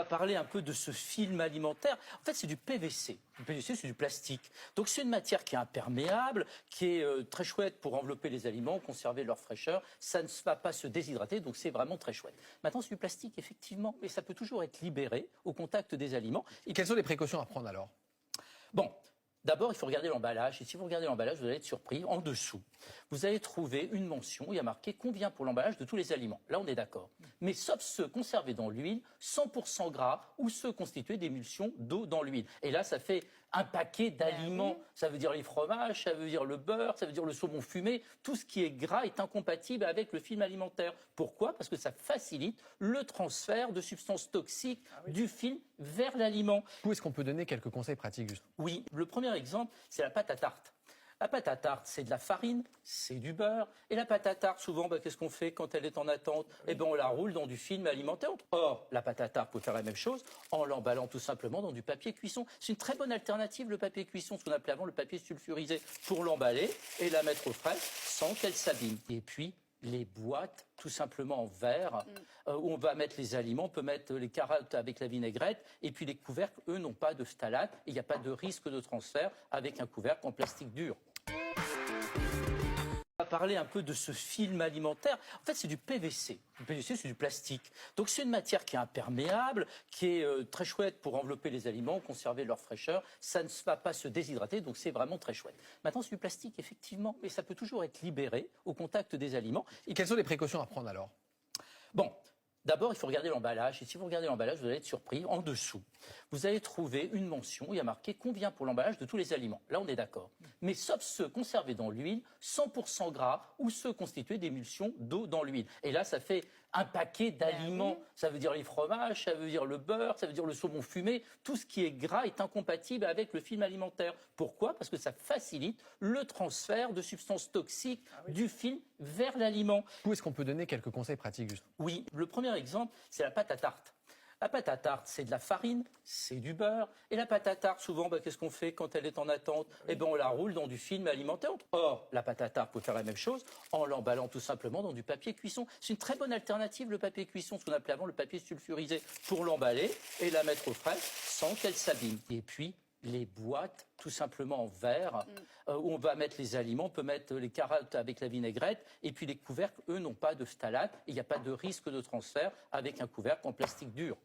On va parler un peu de ce film alimentaire. En fait, c'est du PVC. Le PVC, c'est du plastique. Donc, c'est une matière qui est imperméable, qui est très chouette pour envelopper les aliments, conserver leur fraîcheur. Ça ne va pas se déshydrater, donc c'est vraiment très chouette. Maintenant, c'est du plastique, effectivement, mais ça peut toujours être libéré au contact des aliments. Et quelles sont les précautions à prendre alors? Bon. D'abord, il faut regarder l'emballage. Et si vous regardez l'emballage, vous allez être surpris. En dessous, vous allez trouver une mention où il y a marqué combien pour l'emballage de tous les aliments. Là, on est d'accord. Mais sauf ceux conservés dans l'huile, 100% gras, ou ceux constitués d'émulsions d'eau dans l'huile. Et là, ça fait un paquet d'aliments. Oui. Ça veut dire les fromages, ça veut dire le beurre, ça veut dire le saumon fumé. Tout ce qui est gras est incompatible avec le film alimentaire. Pourquoi? Parce que ça facilite le transfert de substances toxiques du film vers l'aliment. Où est-ce qu'on peut donner quelques conseils pratiques juste? Oui, le premier exemple, c'est la pâte à tarte. La pâte à tarte, c'est de la farine, c'est du beurre. Et la pâte à tarte, souvent, qu'est-ce qu'on fait quand elle est en attente? On la roule dans du film alimentaire. Or, la pâte à tarte peut faire la même chose en l'emballant tout simplement dans du papier cuisson. C'est une très bonne alternative, le papier cuisson, ce qu'on appelait avant le papier sulfurisé, pour l'emballer et la mettre au frais sans qu'elle s'abîme. Et puis, les boîtes, tout simplement en verre, où on va mettre les aliments, on peut mettre les carottes avec la vinaigrette, et puis les couvercles, eux, n'ont pas de phtalate, et il n'y a pas de risque de transfert avec un couvercle en plastique dur. On va parler un peu de ce film alimentaire. En fait, c'est du PVC. Le PVC, c'est du plastique. Donc, c'est une matière qui est imperméable, qui est très chouette pour envelopper les aliments, conserver leur fraîcheur. Ça ne va pas se déshydrater, donc c'est vraiment très chouette. Maintenant, c'est du plastique, effectivement, mais ça peut toujours être libéré au contact des aliments. Et quelles sont les précautions à prendre alors? Bon. D'abord, il faut regarder l'emballage. Et si vous regardez l'emballage, vous allez être surpris. En dessous, vous allez trouver une mention où il y a marqué combien pour l'emballage de tous les aliments. Là, on est d'accord. Mais sauf ceux conservés dans l'huile, 100% gras, ou ceux constitués d'émulsions d'eau dans l'huile. Et là, ça fait un paquet d'aliments. Ça veut dire les fromages, ça veut dire le beurre, ça veut dire le saumon fumé. Tout ce qui est gras est incompatible avec le film alimentaire. Pourquoi? Parce que ça facilite le transfert de substances toxiques du film vers l'aliment. Où est-ce qu'on peut donner quelques conseils pratiques juste? Oui, le premier exemple, c'est la pâte à tarte. La pâte à tarte, c'est de la farine, c'est du beurre. Et la pâte à tarte, souvent, qu'est-ce qu'on fait quand elle est en attente? On la roule dans du film alimentaire. Or, la pâte à tarte peut faire la même chose en l'emballant tout simplement dans du papier cuisson. C'est une très bonne alternative, le papier cuisson, ce qu'on appelait avant le papier sulfurisé, pour l'emballer et la mettre au frais sans qu'elle s'abîme. Et puis, les boîtes, tout simplement en verre, où on va mettre les aliments, on peut mettre les carottes avec la vinaigrette, et puis les couvercles, eux, n'ont pas de phtalate, et il n'y a pas de risque de transfert avec un couvercle en plastique dur.